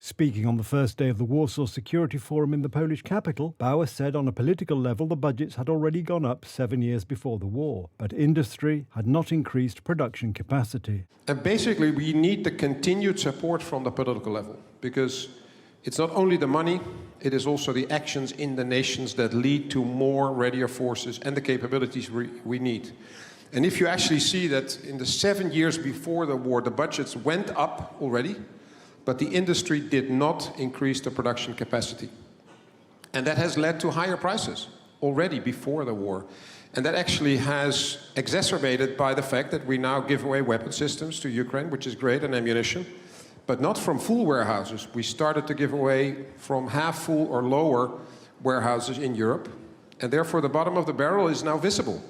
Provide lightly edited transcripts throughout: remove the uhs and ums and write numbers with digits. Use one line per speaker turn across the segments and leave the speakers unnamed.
Speaking on the first day of the Warsaw Security Forum in the Polish capital, Bauer said on a political level the budgets had already gone up 7 years before the war, but industry had not increased production capacity.
And basically we need the continued support from the political level, because it's not only the money, it is also the actions in the nations that lead to more readier forces and the capabilities we need. And if you actually see that in the 7 years before the war, the budgets went up already, but the industry did not increase the production capacity. And that has led to higher prices already before the war. And that actually has exacerbated by the fact that we now give away weapon systems to Ukraine, which is great, and ammunition, but not from full warehouses. We started to give away from half full or lower warehouses in Europe, and therefore the bottom of the barrel is now visible.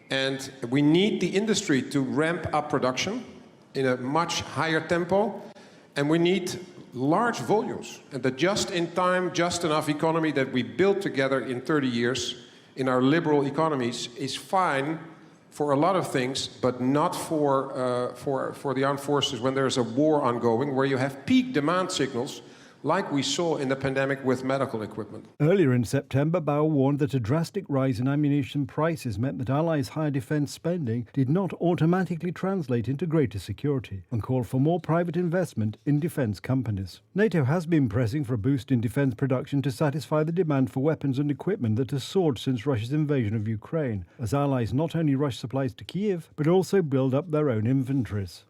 And we need the industry to ramp up production in a much higher tempo, and we need large volumes. And the just-in-time, just-enough economy that we built together in 30 years in our liberal economies is fine for a lot of things, but not for the armed forces when there's a war ongoing, where you have peak demand signals like we saw in the pandemic with medical equipment.
Earlier in September, Bauer warned that a drastic rise in ammunition prices meant that Allies' higher defence spending did not automatically translate into greater security, and called for more private investment in defence companies. NATO has been pressing for a boost in defence production to satisfy the demand for weapons and equipment that has soared since Russia's invasion of Ukraine, as Allies not only rush supplies to Kiev, but also build up their own inventories.